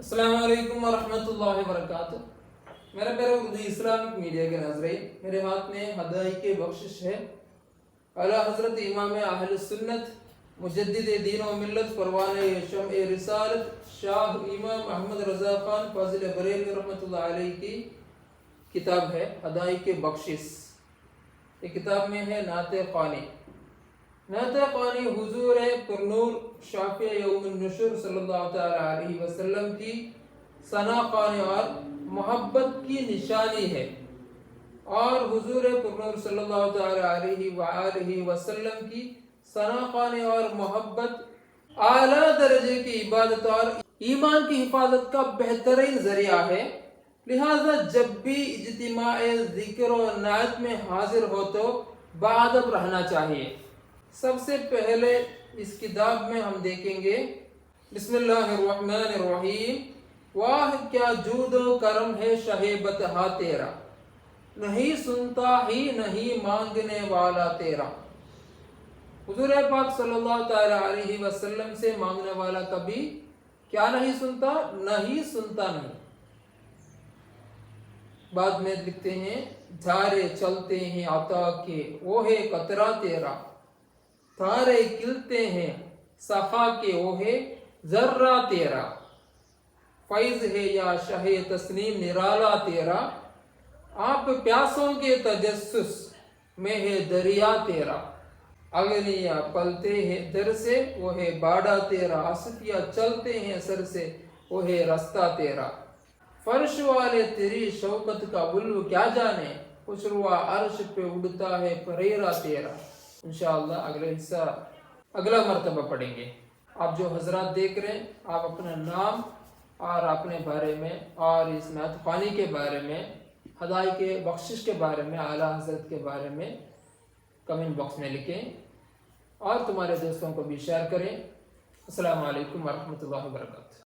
अस्सलाम वालेकुम वरहमतुल्लाहि वबरकातुह। मेरा प्यारा उर्दू इस्लामिक मीडिया के नाज़रीन, मेरे हाथ में हदाई के बख्शिश है। आला हज़रत इमाम अहल सुन्नत मुजद्दिद दीन व मिल्लत परवाने शम्ए रिसालत शाह इमाम अहमद रज़ा खान फाजिल बरेलवी रहमतुल्लाह अलैहि की किताब है हदाई के बख्शिश। ये किताब में है नाते क़ानी। नाते क़ानी हुजूर पुरनूर शाफ़ी यौमुन नुशूर सल्लल्लाहु तआला अलैहि वसल्लम की सना क़ानी और मोहब्बत की निशानी है। और हुजूर पुरनूर सल्लल्लाहु तआला अलैहि वसल्लम की सना क़ानी और मोहब्बत आला दर्जे की इबादत और ईमान की हिफाजत का बेहतरीन जरिया है। लिहाजा जब भी इज्तिमाए ज़िक्र और नात में हाजिर हो तो बाअदब रहना चाहिए। सबसे पहले इस किताब में हम देखेंगे बिस्मिल्लाहिर्रहमानिर्रहीम। वाह क्या जूदो करम है शहेबत हा तेरा, नहीं सुनता ही नहीं मांगने वाला तेरा। हुजूर पाक सल्लल्लाहु तआला अलैहि वसल्लम से मांगने वाला कभी क्या नहीं सुनता, नहीं सुनता नहीं। बाद में लिखते हैं धारे चलते हैं अता के वो है कतरा तेरा, तारे खिलते हैं सखा के वो है जर्रा तेरा। फैज है या शहे तस्नीम निराला तेरा, आप प्यासों के तजस्सुस में है दरिया तेरा। अगनिया पलते हैं दर से वो है बाड़ा तेरा, असफिया चलते हैं सर से वो है रास्ता तेरा। फर्श वाले तेरी शौकत का बुल्लु क्या जाने, खुशरुआ अर्श पे उड़ता है परेरा तेरा। इंशाअल्लाह अगला हिस्सा अगला मर्तबा पढ़ेंगे। आप जो हजरात देख रहे हैं, आप अपना नाम और अपने बारे में और इस नात ख़ानी के बारे में, हदाई के बख्शिश के बारे में, आला हज़रत के बारे में कमेंट बॉक्स में लिखें और तुम्हारे दोस्तों को भी शेयर करें। अस्सलामु अलैकुम वरहमतुल्लाहि वबरकातुहू।